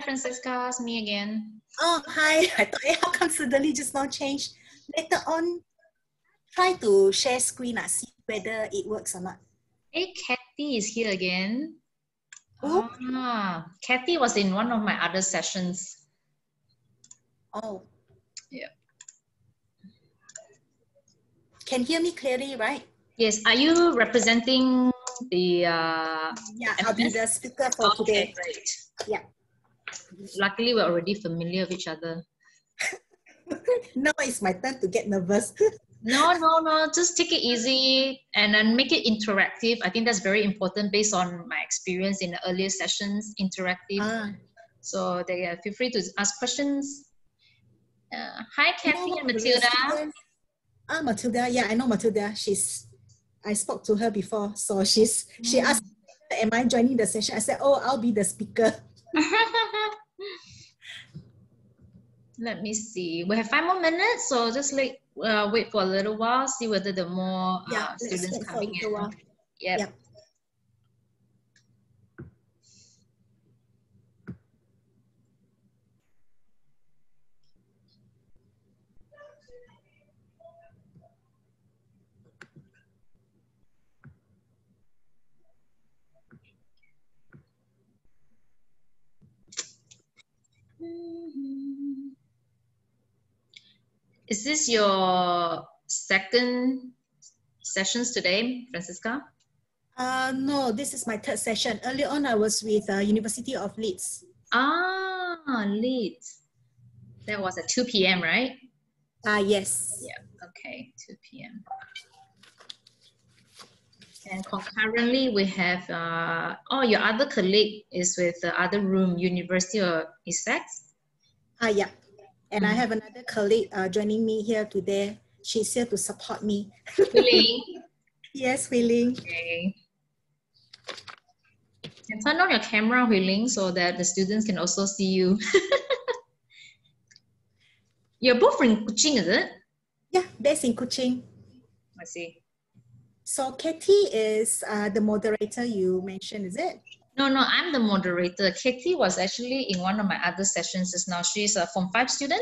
Francisca, it's me again. Oh, hi. I thought, how come suddenly just now changed? Later on, try to share screen and see whether it works or not. Hey, Kathy is here again. Who? Kathy was in one of my other sessions. Oh. Yeah. Can hear me clearly, right? Yes. Are you representing the Yeah, I'll be the speaker for today. Great. Yeah. Luckily, we're already familiar with each other. Now it's my turn to get nervous. No. Just take it easy and then make it interactive. I think that's very important based on my experience in the earlier sessions, interactive. So feel free to ask questions. Hi, Kathy and Matilda. Matilda. Yeah, I know Matilda. I spoke to her before. So she asked, am I joining the session? I said, oh, I'll be the speaker. Let me see. We have 5 more minutes, so just wait for a little while, see whether the more students coming in. Yep. Is this your second sessions today, Francisca? No, this is my third session. Earlier on, I was with University of Leeds. Leeds. That was at 2 p.m., right? Yes. Yeah, okay, 2 p.m. And concurrently, we have, your other colleague is with the other room, University of Essex? Yeah. And I have another colleague joining me here today. She's here to support me. Hui-Ling? Yes, Hui-Ling. Okay. And turn on your camera, Hui-Ling, so that the students can also see you. You're both in Kuching, is it? Yeah, based in Kuching. I see. So Katie is the moderator you mentioned, is it? No, I'm the moderator. Katie was actually in one of my other sessions just now. She's a Form 5 student.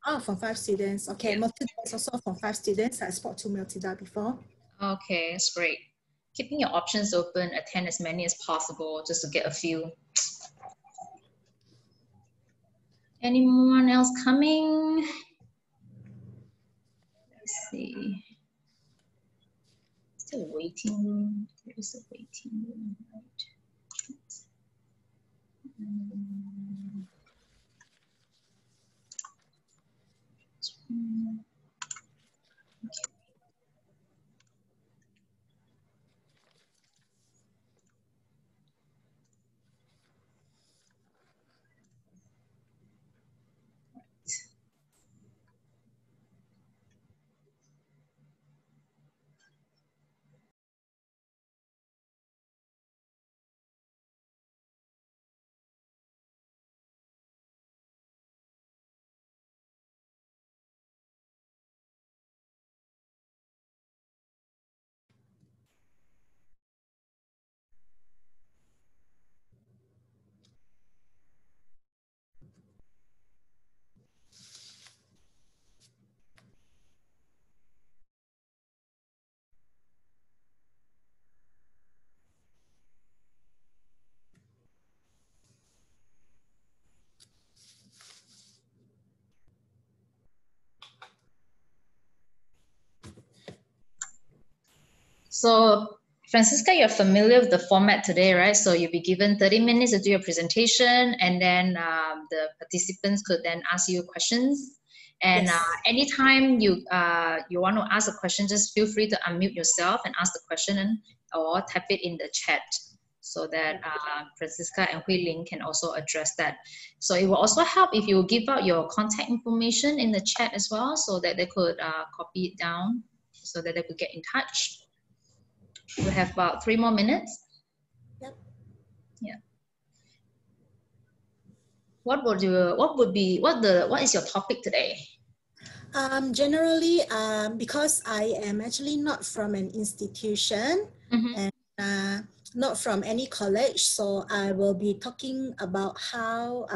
Oh, Form 5 students. Okay, yeah. Matilda is also Form 5 students. I spoke to Matilda before. Okay, that's great. Keeping your options open, attend as many as possible just to get a feel. Anyone else coming? Let's see. Still a waiting room. There is a waiting room, right? So, Francisca, you're familiar with the format today, right? So you'll be given 30 minutes to do your presentation, and then the participants could then ask you questions. And yes. Anytime you want to ask a question, just feel free to unmute yourself and ask the question or type it in the chat so that Francisca and Hui-Ling can also address that. So it will also help if you give out your contact information in the chat as well so that they could copy it down so that they could get in touch. We have about 3 more minutes. Yep. Yeah. What is your topic today? Generally, because I am actually not from an institution, and not from any college. So I will be talking about how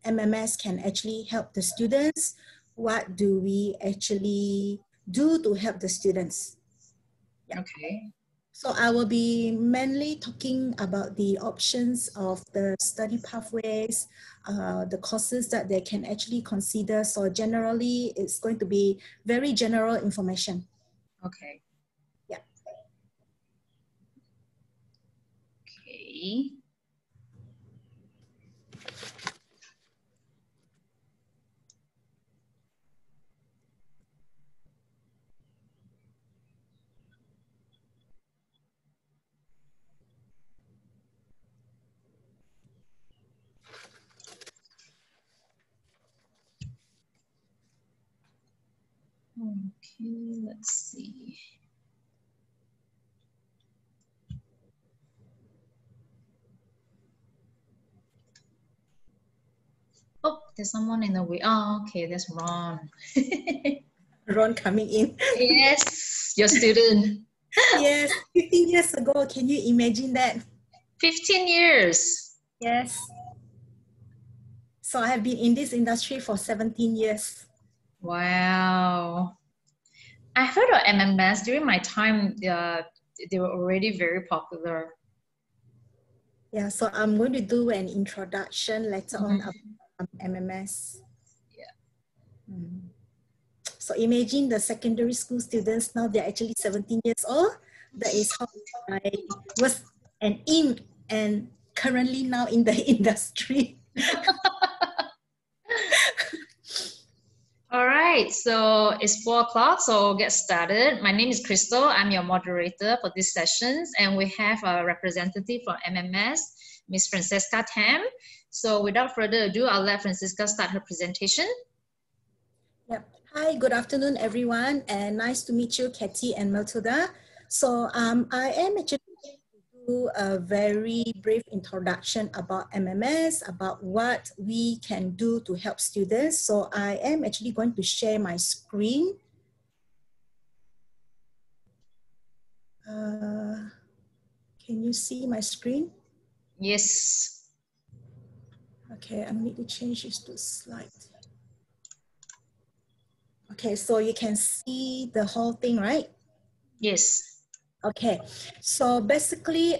MMS can actually help the students. What do we actually do to help the students? Yeah. Okay. So I will be mainly talking about the options of the study pathways, the courses that they can actually consider. So generally, it's going to be very general information. Okay. Yeah. Okay. Okay, let's see. Oh, there's someone in the way. Oh, okay, that's Ron. Ron coming in. Yes, your student. Yes, 15 years ago. Can you imagine that? 15 years. Yes. So I have been in this industry for 17 years. Wow. I heard of MMS during my time. They were already very popular. Yeah, so I'm going to do an introduction later on about MMS. Yeah. So imagine the secondary school students now, they're actually 17 years old. That is how I was and currently now in the industry. All right, so it's 4 o'clock, so we'll get started. My name is Crystal. I'm your moderator for these sessions, and we have a representative from MMS, Ms. Francesca Tam. So without further ado, I'll let Francesca start her presentation. Yep. Hi, good afternoon, everyone, and nice to meet you, Katie and Matilda. So I am actually do a very brief introduction about MMS, about what we can do to help students. So I am actually going to share my screen. Can you see my screen? Yes. Okay, I need to change this to slide. Okay, so you can see the whole thing, right? Yes. Okay, so basically,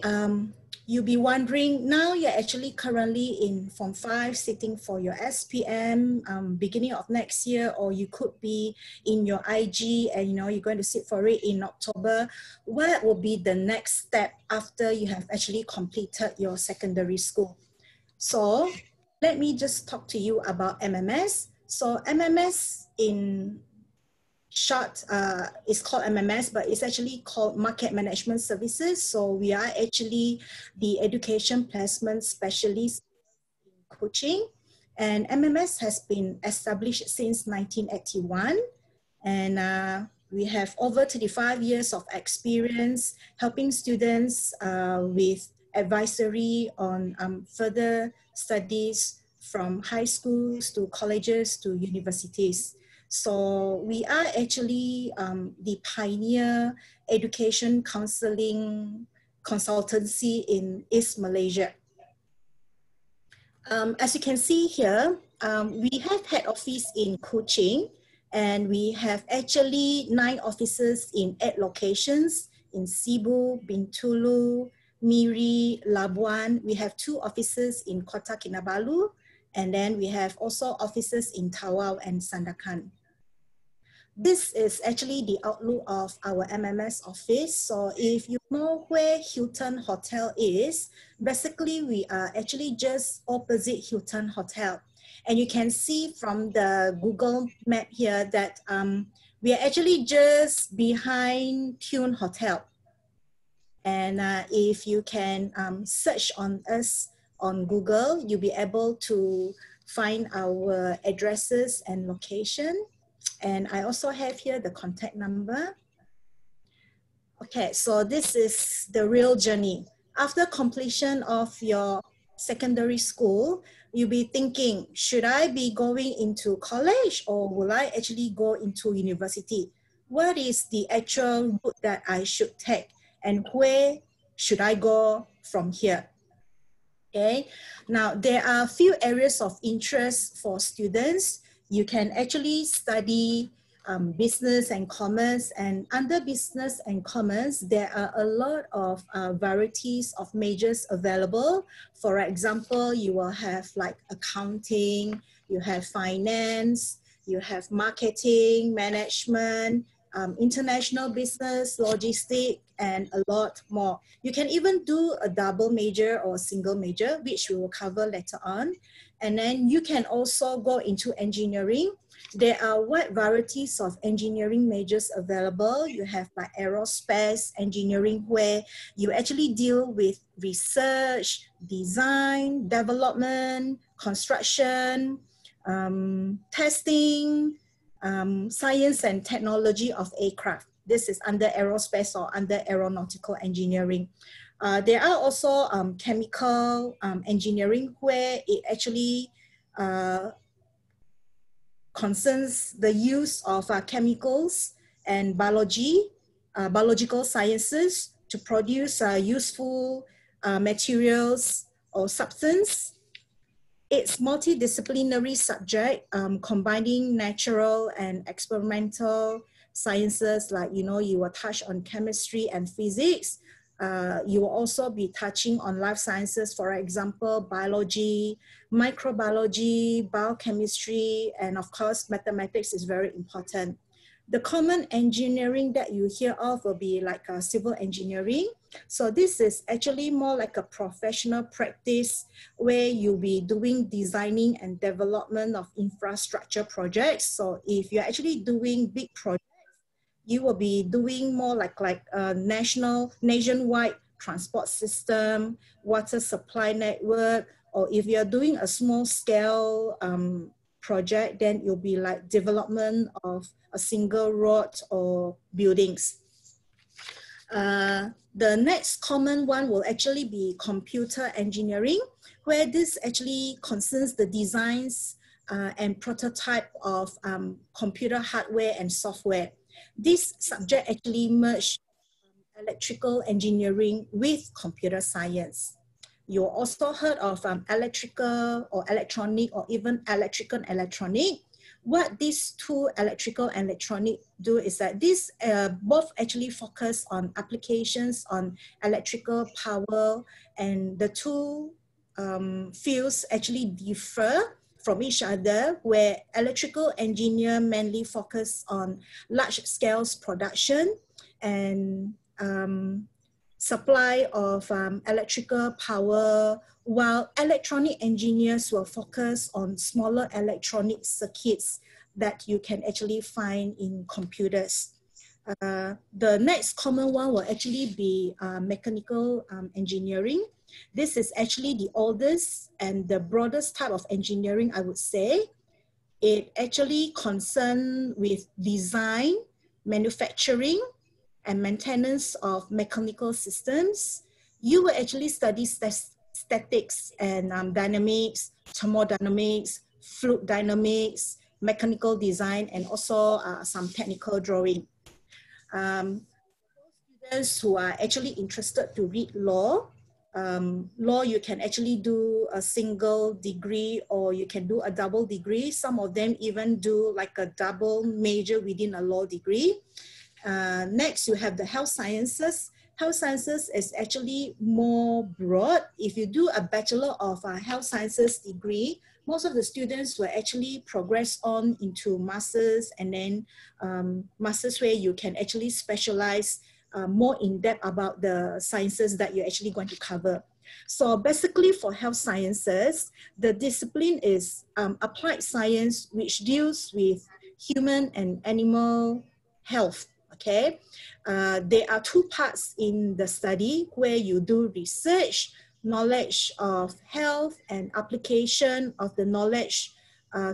you'll be wondering, now you're actually currently in Form 5 sitting for your SPM beginning of next year, or you could be in your IG and you're going to sit for it in October. What will be the next step after you have actually completed your secondary school? So let me just talk to you about MMS. So MMS in short is called MMS, but it's actually called Market Management Services. So we are actually the education placement specialist in coaching. And MMS has been established since 1981. And we have over 35 years of experience helping students with advisory on further studies from high schools to colleges to universities. So we are actually the pioneer education counseling consultancy in East Malaysia. As you can see here, we have head office in Kuching, and we have actually 9 offices in 8 locations in Cebu, Bintulu, Miri, Labuan. We have 2 offices in Kota Kinabalu, and then we have also offices in Tawau and Sandakan. This is actually the outlook of our MMS office. So if you know where Hilton Hotel is, basically we are actually just opposite Hilton Hotel. And you can see from the Google map here that we are actually just behind Tune Hotel. And if you can search on us on Google, you'll be able to find our addresses and location. And I also have here the contact number. Okay, so this is the real journey. After completion of your secondary school, you'll be thinking, should I be going into college or will I actually go into university? What is the actual route that I should take and where should I go from here. Okay, now there are a few areas of interest for students. You can actually study business and commerce, and under business and commerce, there are a lot of varieties of majors available. For example, you will have like accounting, you have finance, you have marketing, management, international business, logistics, and a lot more. You can even do a double major or a single major, which we will cover later on. And then you can also go into engineering. There are wide varieties of engineering majors available. You have like aerospace engineering, where you actually deal with research, design, development, construction, testing, science and technology of aircraft. This is under aerospace or under aeronautical engineering. There are also chemical engineering, where it actually concerns the use of chemicals and biological sciences to produce useful materials or substance. It's multidisciplinary subject, combining natural and experimental sciences, like, you know, you will touch on chemistry and physics. You will also be touching on life sciences, for example, biology, microbiology, biochemistry, and of course, mathematics is very important. The common engineering that you hear of will be like civil engineering. So this is actually more like a professional practice, where you'll be doing designing and development of infrastructure projects. So if you're actually doing big projects, you will be doing more like a nationwide transport system, water supply network, or if you're doing a small scale project, then you'll be like development of a single road or buildings. The next common one will actually be computer engineering, where this actually concerns the designs and prototype of computer hardware and software. This subject actually merged electrical engineering with computer science. You also heard of electrical or electronic, or even electrical and electronic. What these two, electrical and electronic, do is that these both actually focus on applications on electrical power, and the two fields actually differ from each other, where electrical engineer mainly focus on large scale production and supply of electrical power, while electronic engineers will focus on smaller electronic circuits that you can actually find in computers. The next common one will actually be mechanical engineering. This is actually the oldest and the broadest type of engineering, I would say. It actually concerns with design, manufacturing, and maintenance of mechanical systems. You will actually study statics and dynamics, thermodynamics, fluid dynamics, mechanical design, and also some technical drawing. Students who are actually interested to read law, you can actually do a single degree, or you can do a double degree. Some of them even do like a double major within a law degree. Next, you have the health sciences. Health sciences is actually more broad. If you do a Bachelor of Health Sciences degree, most of the students will actually progress on into masters, and then masters where you can actually specialize more in depth about the sciences that you're actually going to cover. So basically for health sciences, the discipline is applied science, which deals with human and animal health. Okay, there are two parts in the study, where you do research, knowledge of health, and application of the knowledge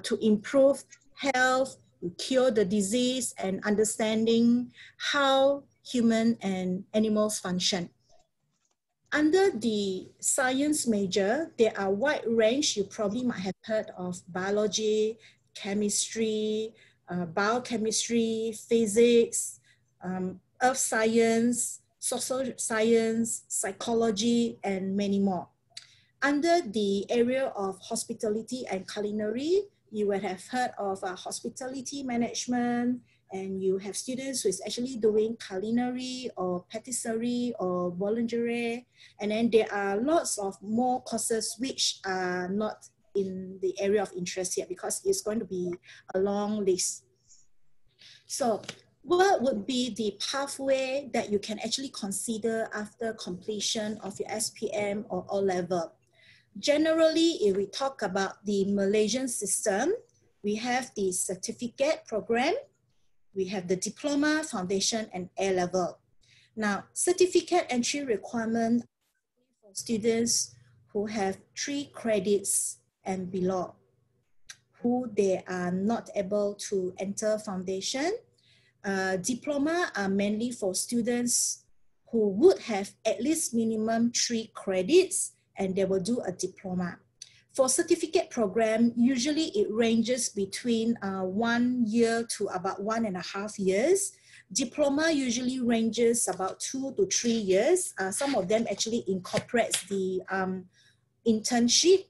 to improve health, cure the disease, and understanding how human and animals function. Under the science major, there are a wide range. You probably might have heard of biology, chemistry, biochemistry, physics, earth science, social science, psychology, and many more. Under the area of hospitality and culinary, you would have heard of hospitality management, and you have students who is actually doing culinary or patisserie or boulangerie. And then there are lots of more courses which are not in the area of interest yet because it's going to be a long list. So what would be the pathway that you can actually consider after completion of your SPM or O-level? Generally, if we talk about the Malaysian system, we have the certificate program, we have the diploma, foundation, and A-level. Now, certificate entry requirement for students who have 3 credits and below, who they are not able to enter foundation. Diploma are mainly for students who would have at least minimum 3 credits and they will do a diploma. For certificate program, usually it ranges between 1 year to about 1.5 years. Diploma usually ranges about 2 to 3 years. Some of them actually incorporates the internship,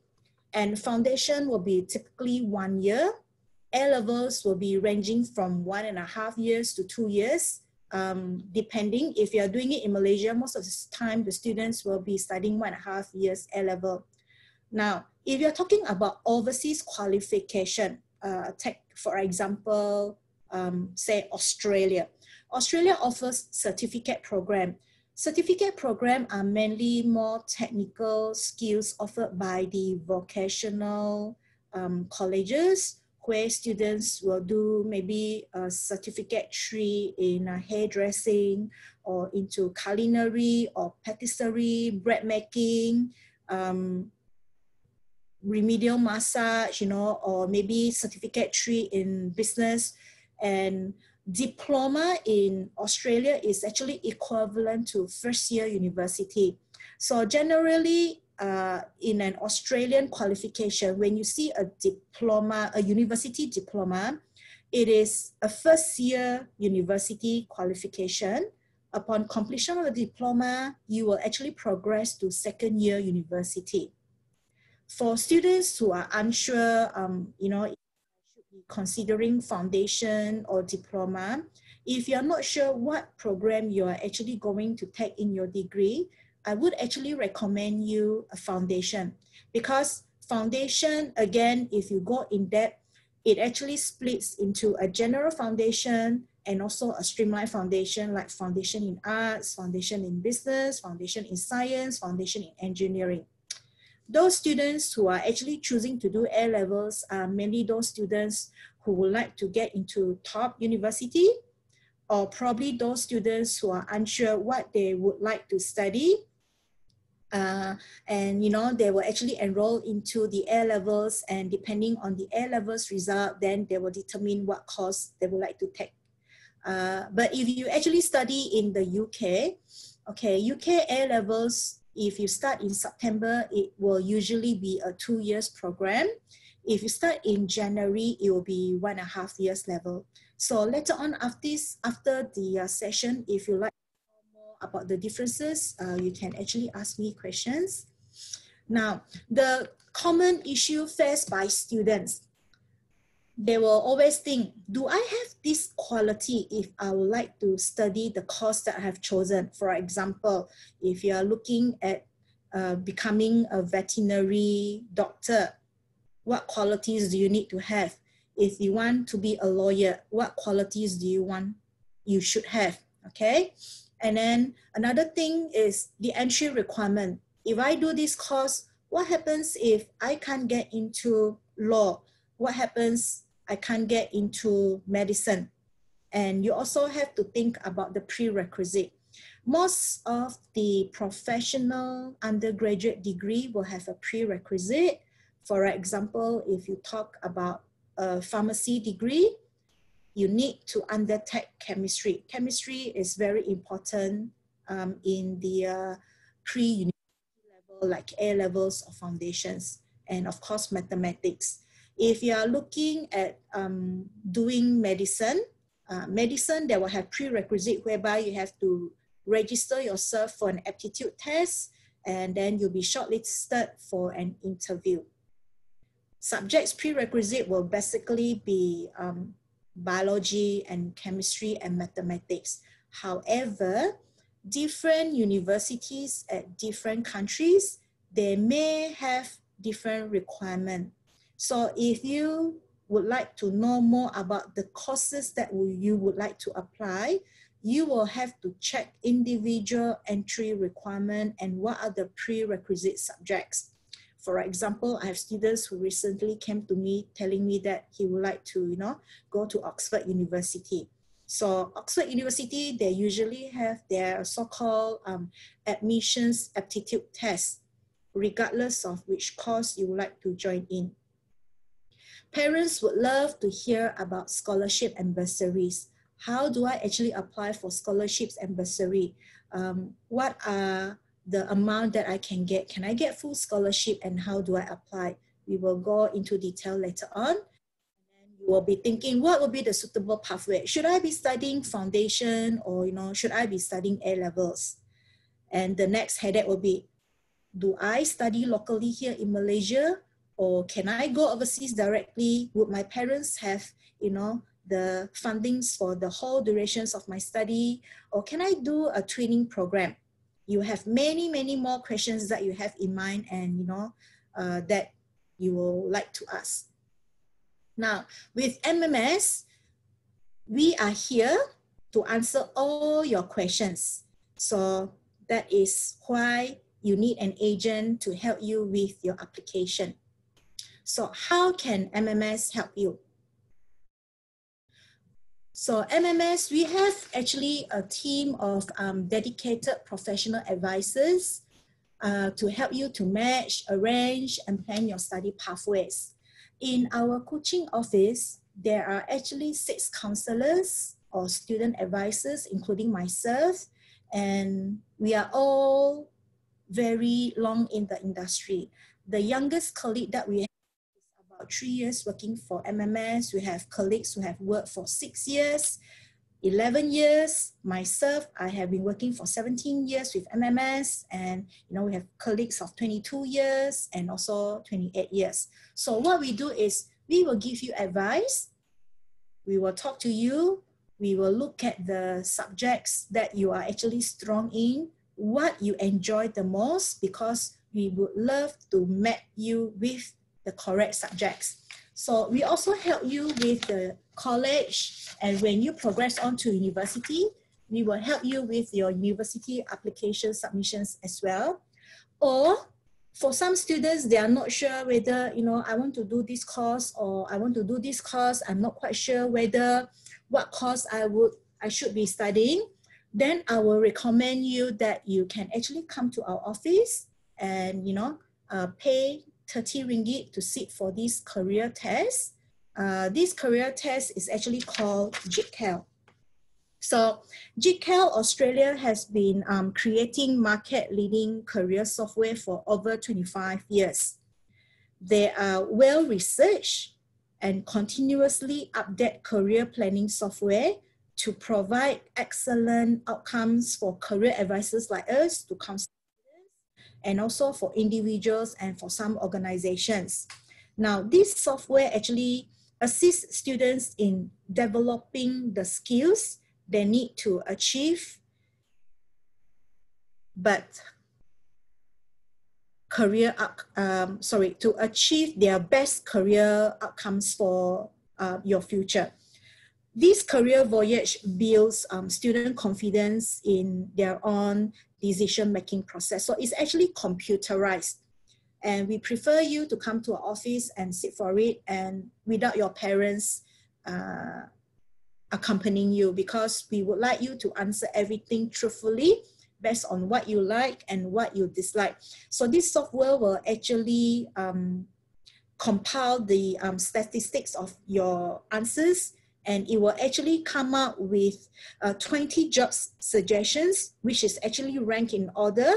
and foundation will be typically 1 year. A-levels will be ranging from 1.5 years to 2 years, depending. If you're doing it in Malaysia, most of the time the students will be studying 1.5 years A-level. Now, if you're talking about overseas qualification, take for example, say Australia. Australia offers certificate program. Certificate program are mainly more technical skills offered by the vocational colleges, where students will do maybe a certificate 3 in hairdressing or into culinary or patisserie, bread making, remedial massage, you know, or maybe certificate 3 in business. And diploma in Australia is actually equivalent to first year university. So generally, in an Australian qualification, when you see a diploma, a university diploma, it is a first year university qualification. Upon completion of the diploma, you will actually progress to second year university. For students who are unsure, you know, should be considering foundation or diploma, if you're not sure what program you are actually going to take in your degree, I would actually recommend you a foundation, because foundation, again, if you go in depth, it actually splits into a general foundation and also a streamlined foundation, like foundation in arts, foundation in business, foundation in science, foundation in engineering. Those students who are actually choosing to do A-levels are mainly those students who would like to get into top university, or probably those students who are unsure what they would like to study. And you know, they will actually enroll into the A-levels, and depending on the A-levels result, then they will determine what course they would like to take. But if you actually study in the UK, okay, UK A-levels, if you start in September, it will usually be a 2 years program. If you start in January, it will be 1.5 years level. So later on after the session, if you like more about the differences, you can actually ask me questions. Now, the common issue faced by students, they will always think, do I have this quality if I would like to study the course that I have chosen? For example, if you are looking at becoming a veterinary doctor, what qualities do you need to have? If you want to be a lawyer, what qualities do you should have, okay? And then another thing is the entry requirement. If I do this course, what happens if I can't get into law? What happens I can't get into medicine? And you also have to think about the prerequisite. Most of the professional undergraduate degree will have a prerequisite. For example, if you talk about a pharmacy degree, you need to undertake chemistry. Chemistry is very important in the pre-university level, like A-levels or foundations, and of course, mathematics. If you are looking at doing medicine, they will have prerequisite whereby you have to register yourself for an aptitude test, and then you'll be shortlisted for an interview. Subjects prerequisite will basically be biology and chemistry and mathematics. However, different universities at different countries, they may have different requirements. So if you would like to know more about the courses that you would like to apply, you will have to check individual entry requirement and what are the prerequisite subjects. For example, I have students who recently came to me telling me that he would like to, go to Oxford University. So Oxford University, they usually have their so-called admissions aptitude test, regardless of which course you would like to join in. Parents would love to hear about scholarship and bursaries. How do I actually apply for scholarships and bursary? What are the amount that I can get? Can I get full scholarship, and how do I apply? We will go into detail later on. And you will be thinking, what will be the suitable pathway? Should I be studying foundation, or should I be studying A-levels? And the next headache will be, do I study locally here in Malaysia, or can I go overseas directly? Would my parents have, the fundings for the whole durations of my study, or can I do a training program? You have many, many more questions that you have in mind, and that you will like to ask. Now, with MMS, we are here to answer all your questions. So that is why you need an agent to help you with your application. So how can MMS help you? So MMS, we have actually a team of dedicated professional advisors to help you to match, arrange, and plan your study pathways. In our coaching office, there are actually 6 counselors or student advisors, including myself, and we are all very long in the industry. The youngest colleague that we have 3 years working for MMS. We have colleagues who have worked for 6 years, 11 years. Myself, I have been working for 17 years with MMS, and we have colleagues of 22 years and also 28 years. So what we do is we will give you advice. We will talk to you. We will look at the subjects that you are actually strong in, what you enjoy the most, because we would love to map you with the correct subjects. So we also help you with the college, and when you progress on to university, we will help you with your university application submissions as well. Or for some students, they are not sure whether, I want to do this course or I want to do this course. I'm not quite sure whether what course I should be studying. Then I will recommend you that you can actually come to our office and, pay 30 ringgit to sit for this career test. This career test is actually called JITCAL. So JITCAL Australia has been creating market-leading career software for over 25 years. They are well-researched and continuously update career planning software to provide excellent outcomes for career advisors like us to counsel, and also for individuals and for some organizations. Now, this software actually assists students in developing the skills they need to achieve, to achieve their best career outcomes for your future. This career voyage builds student confidence in their own decision-making process. So it's actually computerized. And we prefer you to come to our office and sit for it, and without your parents accompanying you, because we would like you to answer everything truthfully based on what you like and what you dislike. So this software will actually compile the statistics of your answers, and it will actually come up with 20 job suggestions, which is actually ranked in order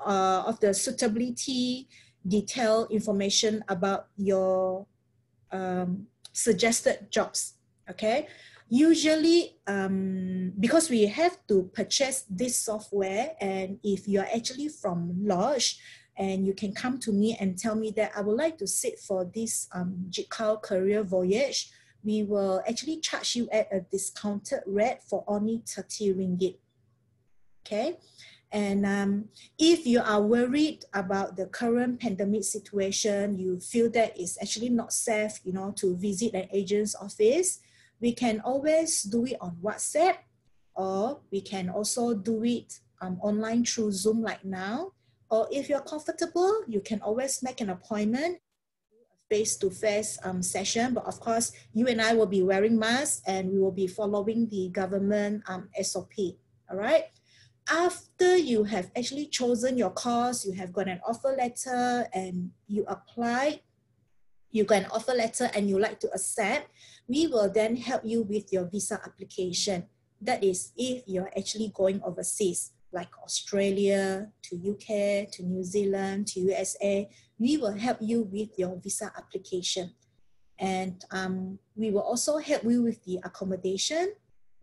of the suitability, detailed information about your suggested jobs, okay? Usually, because we have to purchase this software, and if you're actually from Lodge, and you can come to me and tell me that I would like to sit for this JITCAL career voyage, we will actually charge you at a discounted rate for only 30 ringgit. Okay. And if you are worried about the current pandemic situation, you feel that it's actually not safe, you know, to visit an agent's office, we can always do it on WhatsApp, or we can also do it online through Zoom like now. Or if you're comfortable, you can always make an appointment, face-to-face session. But of course, you and I will be wearing masks, and we will be following the government SOP. All right. After you have actually chosen your course, you have got an offer letter and you apply, you got an offer letter and you like to accept, we will then help you with your visa application. That is if you're actually going overseas, like Australia, to UK, to New Zealand, to USA, we will help you with your visa application. And we will also help you with the accommodation.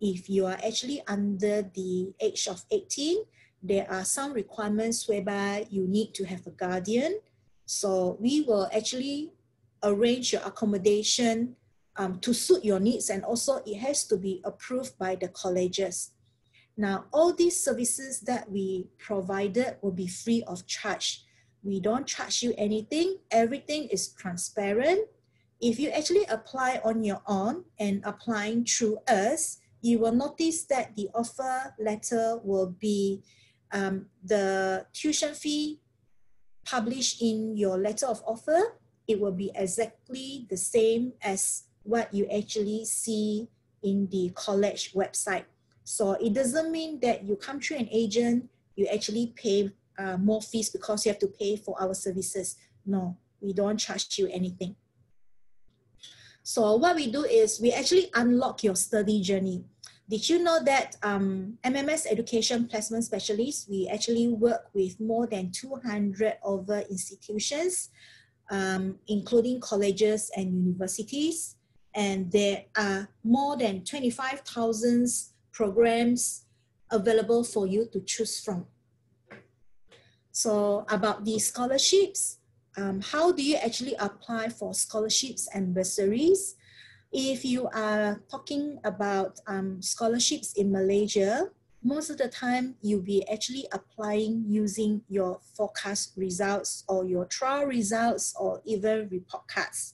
If you are actually under the age of 18, there are some requirements whereby you need to have a guardian. So we will actually arrange your accommodation to suit your needs, and also it has to be approved by the colleges. Now, all these services that we provided will be free of charge. We don't charge you anything. Everything is transparent. If you actually apply on your own and applying through us, you will notice that the offer letter will be the tuition fee published in your letter of offer. It will be exactly the same as what you actually see in the college website. So it doesn't mean that you come through an agent, you actually pay more fees because you have to pay for our services. No, we don't charge you anything. So what we do is we actually unlock your study journey. Did you know that MMS Education Placement Specialists, we actually work with more than 200 over institutions, including colleges and universities. And there are more than 25,000 programs available for you to choose from. So about the scholarships, how do you actually apply for scholarships and bursaries? If you are talking about scholarships in Malaysia, most of the time you'll be actually applying using your forecast results or your trial results or even report cards.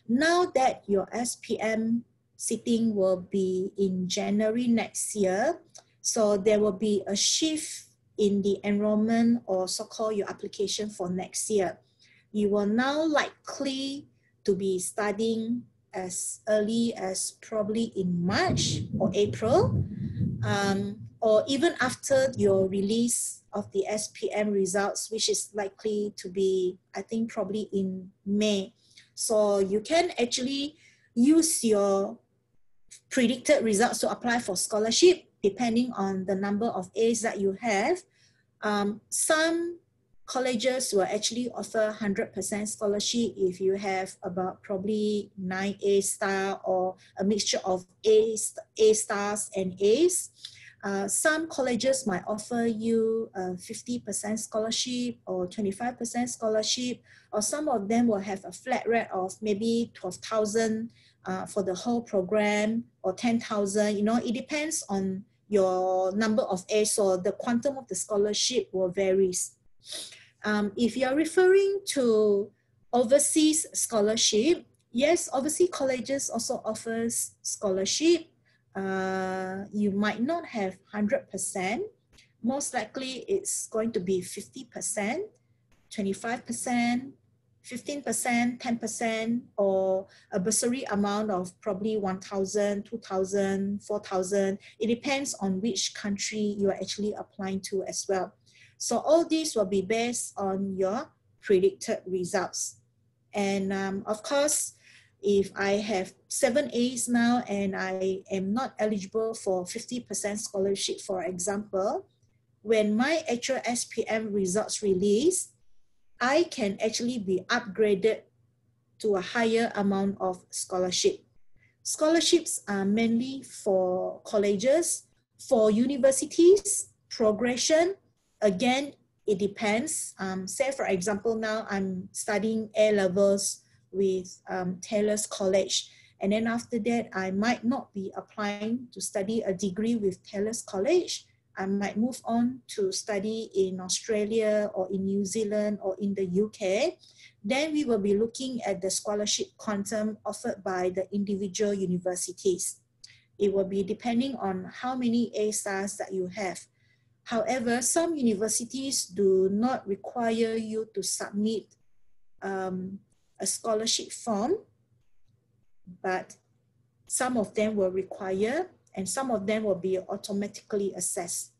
Now that your SPM sitting will be in January next year, so there will be a shift in the enrollment or so-called your application for next year. You will now likely to be studying as early as probably in March or April, or even after your release of the SPM results, which is likely to be, I think, probably in May. So you can actually use your predicted results to apply for scholarship depending on the number of A's that you have. Some colleges will actually offer 100% scholarship if you have about probably 9 A star or a mixture of A stars and A's. Some colleges might offer you 50% scholarship or 25% scholarship, or some of them will have a flat rate of maybe 12,000 for the whole program, or 10,000. You know, it depends on your number of A's, so the quantum of the scholarship will vary. If you're referring to overseas scholarship, yes, overseas colleges also offers scholarship. You might not have 100%. Most likely it's going to be 50%, 25%, 15%, 10%, or a bursary amount of probably 1,000, 2,000, 4,000. It depends on which country you are actually applying to as well. So all these will be based on your predicted results. And of course, if I have 7 A's now and I am not eligible for 50% scholarship, for example, when my actual SPM results release, I can actually be upgraded to a higher amount of scholarship. Scholarships are mainly for colleges. For universities, progression, again, it depends. Say, for example, now I'm studying A-levels with Taylor's College. And then after that, I might not be applying to study a degree with Taylor's College. I might move on to study in Australia or in New Zealand or in the UK. Then we will be looking at the scholarship quantum offered by the individual universities. It will be depending on how many A-stars that you have. However, some universities do not require you to submit a scholarship form, but some of them will require, and some of them will be automatically assessed.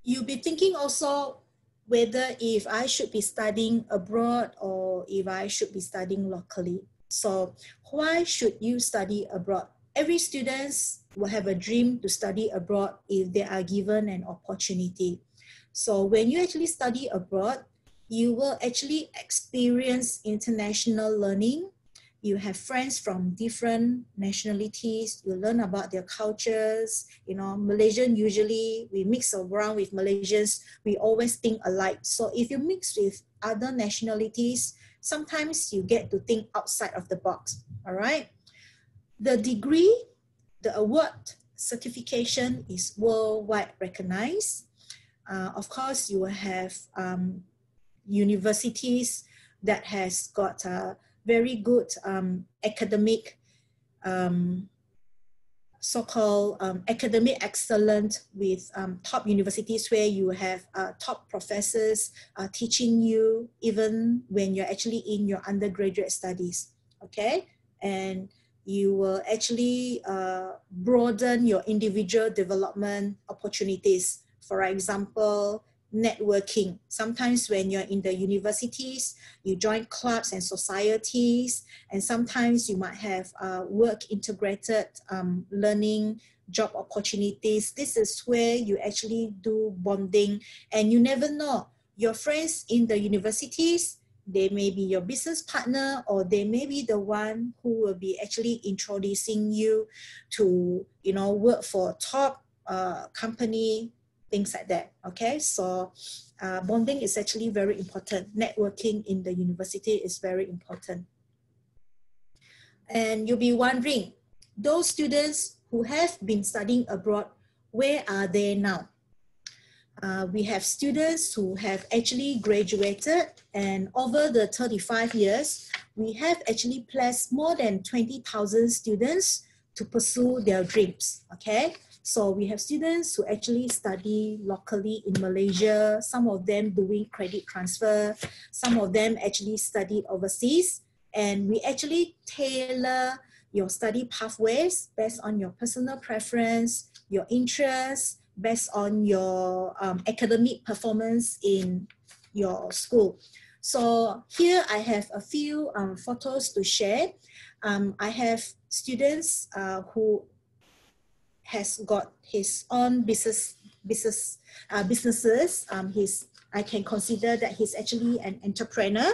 You'll be thinking also whether if I should be studying abroad or if I should be studying locally. So why should you study abroad? Every student will have a dream to study abroad if they are given an opportunity. So when you actually study abroad, you will actually experience international learning. You have friends from different nationalities. You learn about their cultures. You know, Malaysian, usually we mix around with Malaysians. We always think alike. So if you mix with other nationalities, sometimes you get to think outside of the box, all right? The degree, the award certification is worldwide recognized. Of course, you will have universities that has got very good academic, so-called academic excellence with top universities where you have top professors teaching you even when you're actually in your undergraduate studies, okay? And you will actually broaden your individual development opportunities. For example, networking. Sometimes when you're in the universities, you join clubs and societies, and sometimes you might have work integrated learning, job opportunities. This is where you actually do bonding, and you never know. Your friends in the universities, they may be your business partner, or they may be the one who will be actually introducing you to, you know, work for top company, things like that, okay? So bonding is actually very important. Networking in the university is very important. And you'll be wondering, those students who have been studying abroad, where are they now? We have students who have actually graduated, and over the 35 years, we have actually placed more than 20,000 students to pursue their dreams, okay? So we have students who actually study locally in Malaysia, some of them doing credit transfer, some of them actually studied overseas, and we actually tailor your study pathways based on your personal preference, your interests, based on your academic performance in your school. So here I have a few photos to share. I have students who has got his own businesses. I can consider that he's actually an entrepreneur.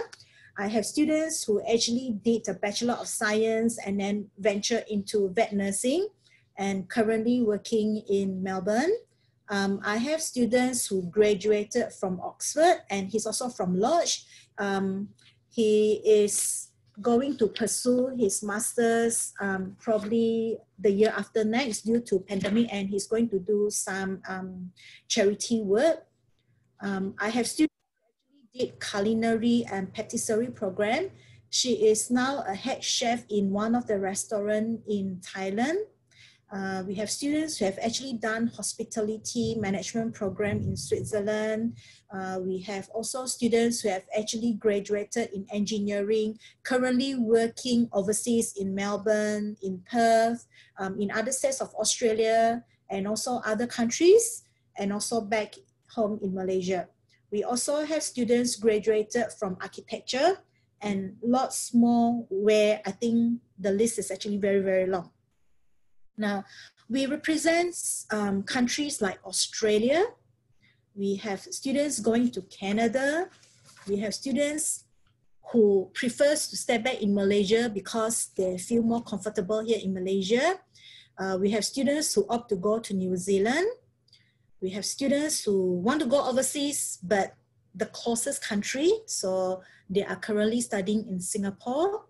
I have students who actually did a Bachelor of Science and then venture into vet nursing and currently working in Melbourne. I have students who graduated from Oxford, and he's also from Lodge. He is going to pursue his master's probably the year after next due to pandemic, and he's going to do some charity work. I have students who actually did culinary and patisserie program. She is now a head chef in one of the restaurants in Thailand. We have students who have actually done hospitality management program in Switzerland. We have also students who have actually graduated in engineering, currently working overseas in Melbourne, in Perth, in other states of Australia, and also other countries, and also back home in Malaysia. We also have students graduated from architecture and lots more, where I think the list is actually very, very long. Now, we represent countries like Australia. We have students going to Canada. We have students who prefers to stay back in Malaysia because they feel more comfortable here in Malaysia. We have students who opt to go to New Zealand. We have students who want to go overseas, but the closest country, so they are currently studying in Singapore.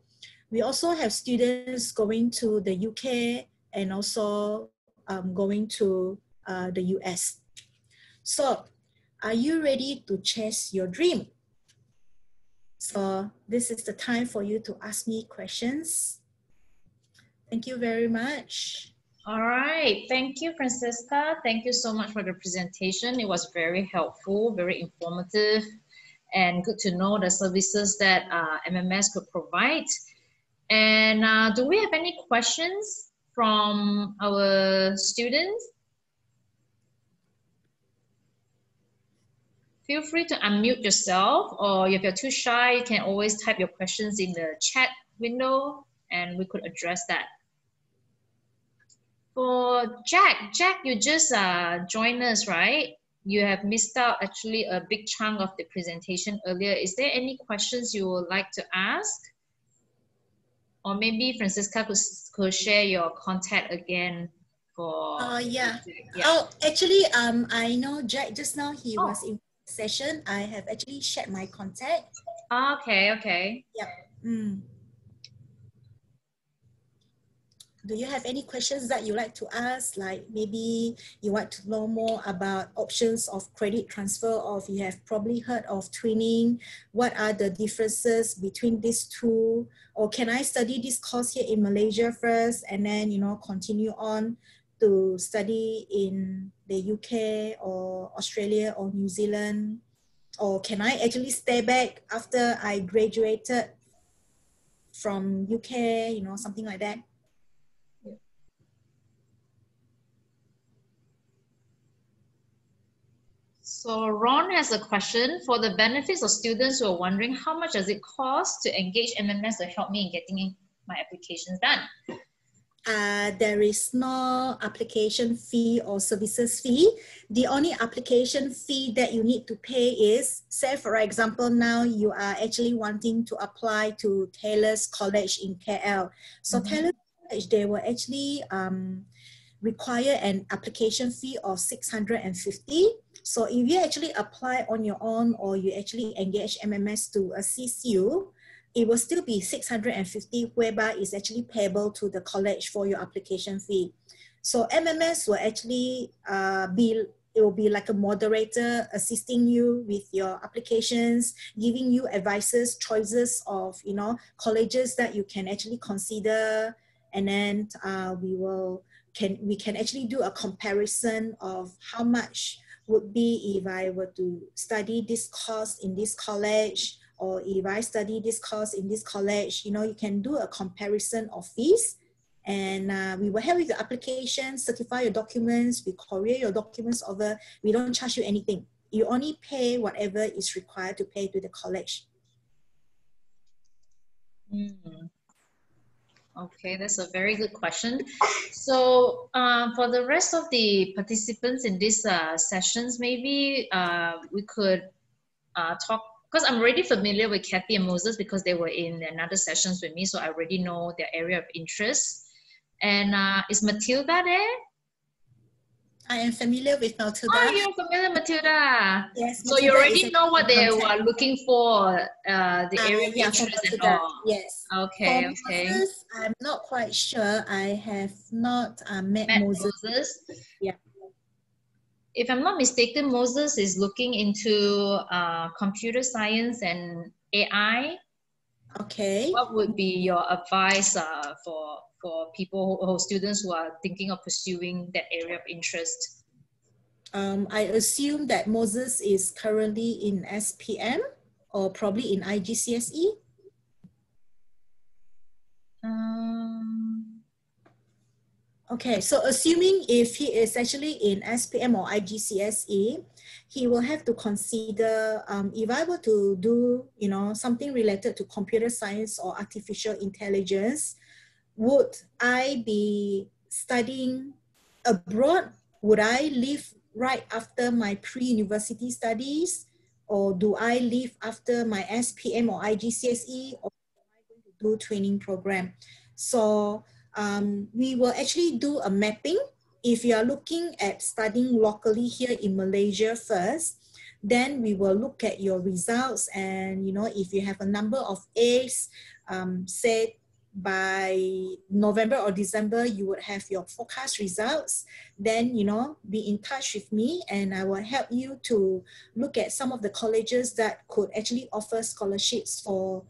We also have students going to the UK and also going to the US. So, are you ready to chase your dream? So this is the time for you to ask me questions. Thank you very much. All right. Thank you, Francisca. Thank you so much for the presentation. It was very helpful, very informative, and good to know the services that MMS could provide. And do we have any questions from our students? Feel free to unmute yourself, or if you're too shy, you can always type your questions in the chat window and we could address that. For Jack, you just joined us, right? You have missed out actually a big chunk of the presentation earlier. Is there any questions you would like to ask? Or maybe Francisca could share your contact again for... yeah. Oh, actually, I know Jack just now, he was in session. I have actually shared my contact. Okay. Yep. Do you have any questions that you like to ask? Like maybe you want to know more about options of credit transfer, or if you have probably heard of twinning, what are the differences between these two? Or can I study this course here in Malaysia first and then, you know, continue on to study in the UK or Australia or New Zealand? Or can I actually stay back after I graduated from UK, you know, something like that? So Ron has a question. For the benefits of students who are wondering, how much does it cost to engage MMS to help me in getting my applications done? There is no application fee or services fee. The only application fee that you need to pay is, say for example, now you are actually wanting to apply to Taylor's College in KL. So Taylor's College, they will actually require an application fee of 650. So if you actually apply on your own or you actually engage MMS to assist you, it will still be 650, whereby it's actually payable to the college for your application fee. So MMS will actually it will be like a moderator assisting you with your applications, giving you advices, choices of, you know, colleges that you can actually consider. And then we can actually do a comparison of how much would be if I were to study this course in this college, or if I study this course in this college. You know, you can do a comparison of fees, and we will help with your application, certify your documents, we courier your documents over. We don't charge you anything. You only pay whatever is required to pay to the college. Okay, that's a very good question. So for the rest of the participants in these sessions, maybe we could talk, because I'm already familiar with Kathy and Moses because they were in another sessions with me, so I already know their area of interest. And is Matilda there? I am familiar with Matilda. Oh, you're familiar with Matilda. Yes. So you already know what they were looking for, the area of interest and all. Yes. Okay, for Moses, I'm not quite sure. I have not met Moses. Yeah. If I'm not mistaken, Moses is looking into computer science and AI. Okay. What would be your advice for people or students who are thinking of pursuing that area of interest? I assume that Moses is currently in SPM or probably in IGCSE. Okay, so assuming if he is actually in SPM or IGCSE, he will have to consider, if I were to do, you know, something related to computer science or artificial intelligence, would I be studying abroad? Would I leave right after my pre-university studies? or do I leave after my SPM or IGCSE, or am I going to do training program? So we will actually do a mapping. If you are looking at studying locally here in Malaysia first, then we will look at your results, and if you have a number of A's, say by November or December, you would have your forecast results. Then, be in touch with me and I will help you to look at some of the colleges that could actually offer scholarships for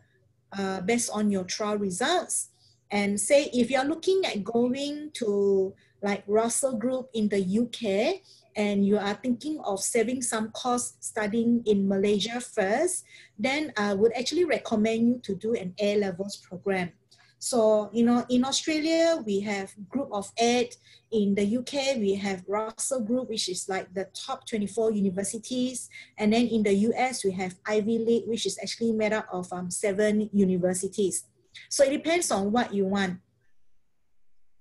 based on your trial results. And say if you're looking at going to like Russell Group in the UK and you are thinking of saving some cost studying in Malaysia first, then I would actually recommend you to do an A-levels program. So, in Australia, we have Group of 8. In the UK, we have Russell Group, which is like the top 24 universities. And then in the US, we have Ivy League, which is actually made up of 7 universities. So it depends on what you want.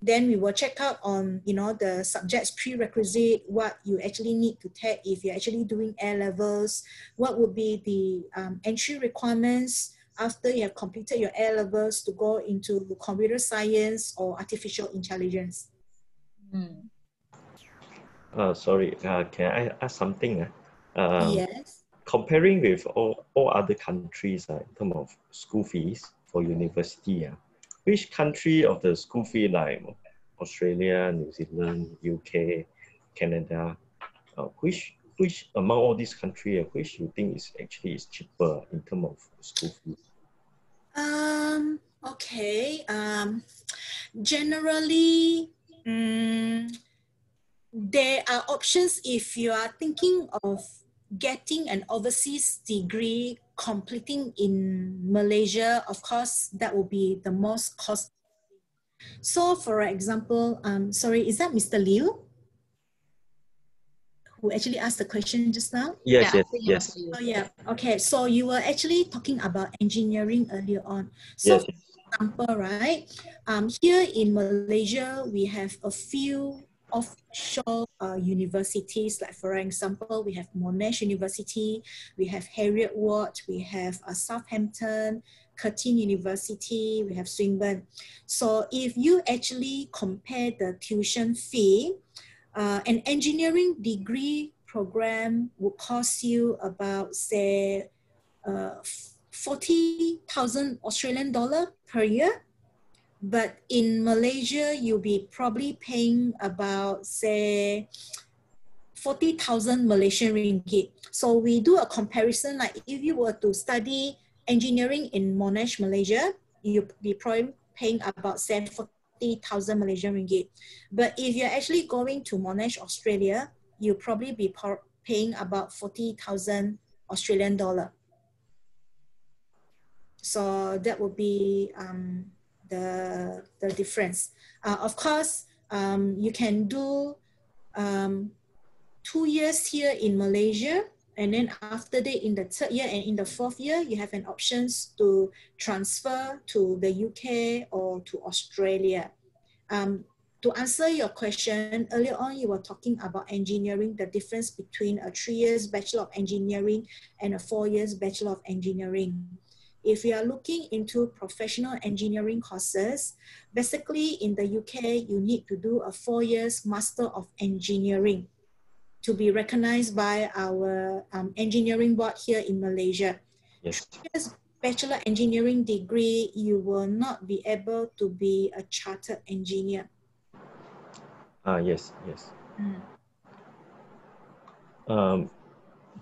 Then we will check out on, the subjects prerequisite, what you actually need to take if you're actually doing A-levels, what would be the entry requirements after you have completed your A-levels to go into computer science or artificial intelligence. Sorry, can I ask something? Yes. Comparing with all other countries in terms of school fees for university, which country of the school fee, like Australia, New Zealand, UK, Canada, which among all these countries, which you think is cheaper in terms of school fees? Okay. Generally, there are options if you are thinking of getting an overseas degree completing in Malaysia. Of course, that will be the most cost. So for example, sorry, is that Mr. Liu who actually asked the question just now? Yes. Oh yeah, okay. So you were actually talking about engineering earlier on. So yes. For example, right, here in Malaysia, we have a few offshore universities, like for example, we have Monash University, we have Heriot Watt, we have Southampton, Curtin University, we have Swinburne. So if you actually compare the tuition fee, an engineering degree program would cost you about, say, 40,000 Australian dollar per year. But in Malaysia, you'll be probably paying about, say, 40,000 Malaysian ringgit. So we do a comparison, like if you were to study engineering in Monash, Malaysia, you'll be probably paying about, say, 40,000 Malaysian ringgit. But if you're actually going to Monash, Australia, you'll probably be paying about 40,000 Australian dollar. So that would be the difference. Of course, you can do 2 years here in Malaysia, and then after that, in the 3rd year and in the 4th year, you have an options to transfer to the UK or to Australia. To answer your question, earlier on you were talking about engineering, the difference between a 3 years Bachelor of Engineering and a 4 years Bachelor of Engineering. If you are looking into professional engineering courses, basically in the UK, you need to do a 4 years Master of Engineering to be recognized by our engineering board here in Malaysia. Yes. 3 years Bachelor Engineering degree, you will not be able to be a chartered engineer. Yes.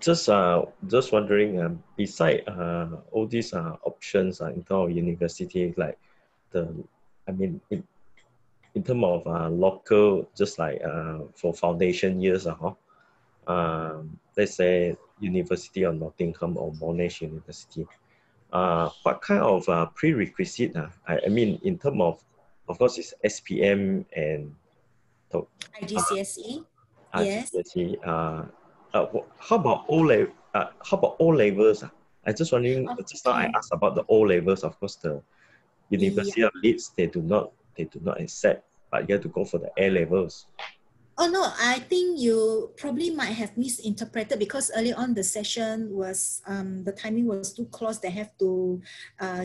Just wondering, beside all these options in terms of university, like in terms of local, just like for foundation years, let's say University of Nottingham or Monash University, what kind of prerequisite? I mean, in terms of course, it's SPM and IGCSE. Yes. IGCSE. How about O levels? I just wondering. Okay. Just now I asked about the O levels. Of course, the University of Leeds, they do not accept, but you have to go for the A levels. Oh no, I think you probably might have misinterpreted because early on the session was, the timing was too close. They have to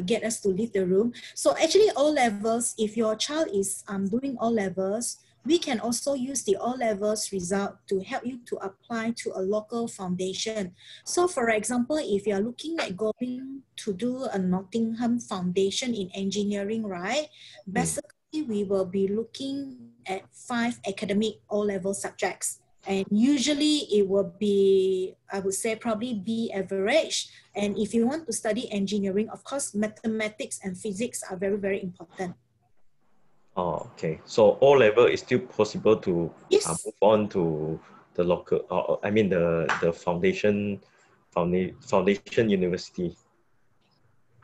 get us to leave the room. So actually O levels, if your child is doing O levels, we can also use the O levels result to help you to apply to a local foundation. So for example, if you're looking at going to do a Nottingham foundation in engineering, right? Basically, we will be looking at 5 academic O-level subjects. And usually it will be, I would say, probably B average. And if you want to study engineering, of course, mathematics and physics are very, very important. Oh, okay. So O level is still possible to Yes. move on to the local, I mean the foundation university.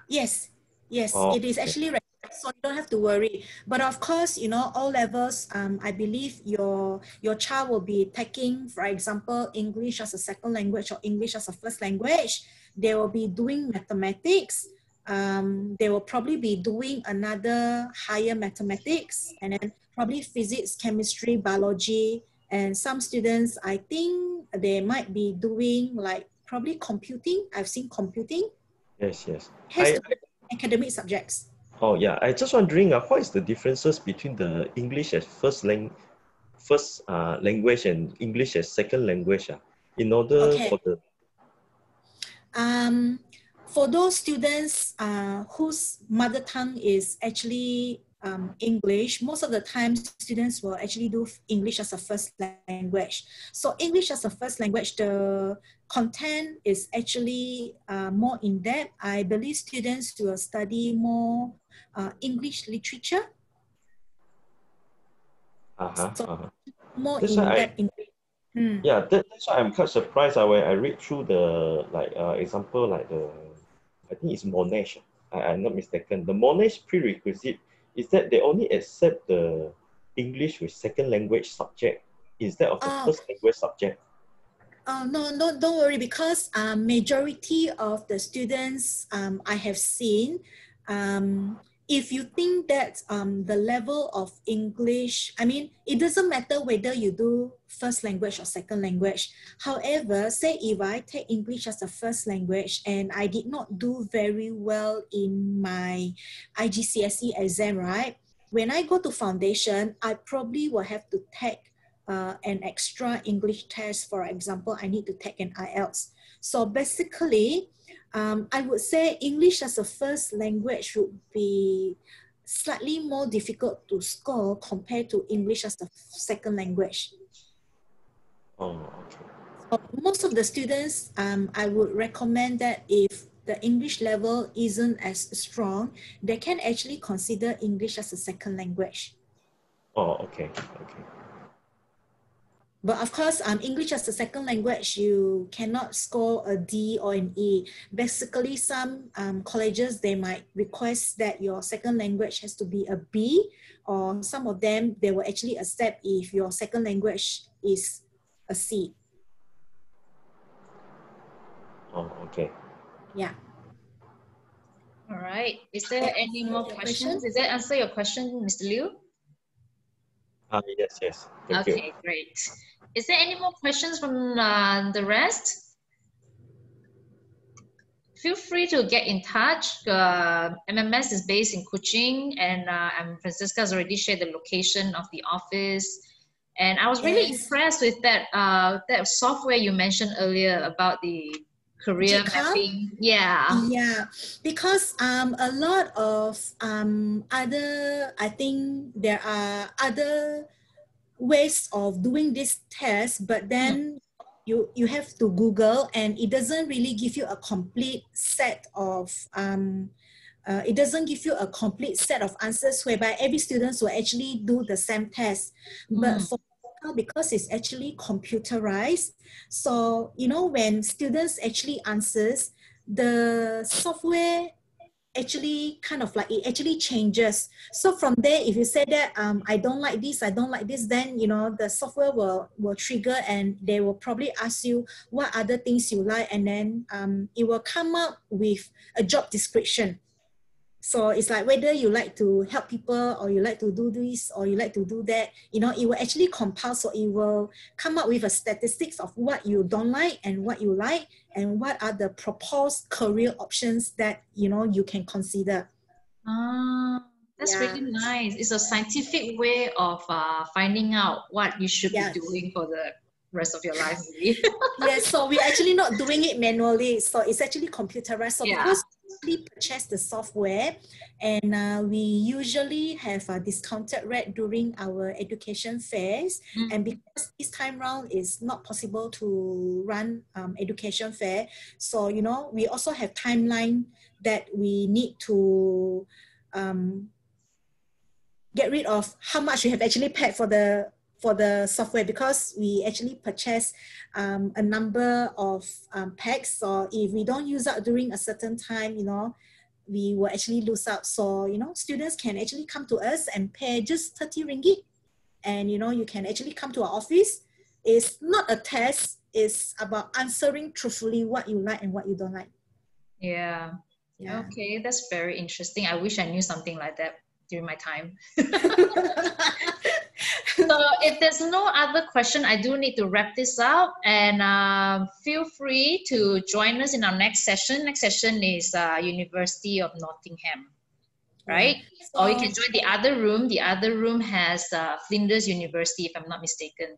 Yes, yes, Oh, it is okay. actually recommended, so you don't have to worry. But of course, you know, all levels, I believe your child will be taking, for example, English as a second language or English as a first language. They will be doing mathematics. They will probably be doing another higher mathematics, and then probably physics, chemistry, biology. And some students, I think they might be doing like probably computing. I've seen computing Yes, yes. has to be academic subjects. Oh yeah, I just wondering, what is the differences between the English as first language and English as second language? In order Okay. for the For those students whose mother tongue is actually English, most of the time students will actually do English as a first language. So English as a first language, the content is actually more in depth. I believe students will study more English literature. So more that's in why depth in. yeah, that's why I'm quite surprised when I read through the example like I think it's Monash. I'm not mistaken. The Monash prerequisite is that they only accept the English with second language subject instead of the first language subject. No, no, don't worry, because majority of the students I have seen, if you think that the level of English, I mean, it doesn't matter whether you do first language or second language. However, say if I take English as a first language and I did not do very well in my IGCSE exam, right? When I go to foundation, I probably will have to take an extra English test. For example, I need to take an IELTS. So basically, I would say English as a first language would be slightly more difficult to score compared to English as a second language. Oh, okay. So most of the students, I would recommend that if the English level isn't as strong, they can actually consider English as a second language. Oh, okay, okay. But of course, English as a second language, you cannot score a D or an E. Basically, some colleges, they might request that your second language has to be a B, or some of them, they will actually accept if your second language is a C. Oh, okay. Yeah. All right. Is there any more questions? Does that answer your question, Mr. Liu? Yes, yes. Thank you. Okay, great. Is there any more questions from the rest? Feel free to get in touch. MMS is based in Kuching, and Francisca has already shared the location of the office. And I was really impressed with that that software you mentioned earlier about the career mapping. Yeah, because a lot of other, I think there are other ways of doing this test, but then you have to Google, and it doesn't really give you a complete set of it doesn't give you a complete set of answers whereby every student will actually do the same test. But for because it's actually computerized, so you know, when students actually answers, the software actually kind of like, it actually changes. So from there, if you say that I don't like this, then you know the software will trigger, and they will probably ask you what other things you like, and then it will come up with a job description. So it's like whether you like to help people or you like to do this or you like to do that, you know, it will actually compile. So it will come up with a statistics of what you don't like and what you like and what are the proposed career options that, you know, you can consider. That's really nice. It's a scientific way of finding out what you should be doing for the rest of your life. Yes, so we're actually not doing it manually. So it's actually computerized. So because we purchase the software and we usually have a discounted rate during our education fairs. And because this time round is not possible to run education fair, so, you know, we also have timeline that we need to get rid of how much we have actually paid for the software, because we actually purchase a number of packs. So if we don't use up during a certain time, you know, we will actually lose out. So, you know, students can actually come to us and pay just 30 ringgit. And, you know, you can actually come to our office. It's not a test. It's about answering truthfully what you like and what you don't like. Yeah. Okay, that's very interesting. I wish I knew something like that during my time. So if there's no other question, I do need to wrap this up, and feel free to join us in our next session. Next session is University of Nottingham, right? Or you can join the other room. The other room has Flinders University, if I'm not mistaken.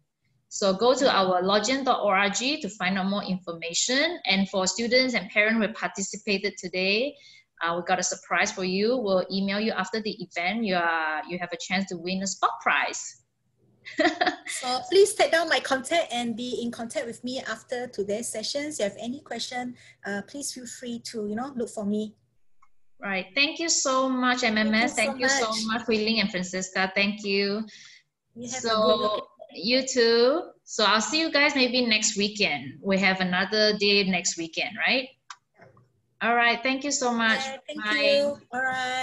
So go to our login.org to find out more information. And for students and parents who participated today, we got a surprise for you. We'll email you after the event. You have a chance to win a spot prize. So please take down my contact and be in contact with me after today's sessions. If you have any question, please feel free to, you know, look for me. Right. Thank you so much, MMS. Thank you so much, Hui Ling and Francisca. Thank you. You too. So I'll see you guys maybe next weekend. We have another day next weekend, right? All right. Thank you so much. Thank you. All right.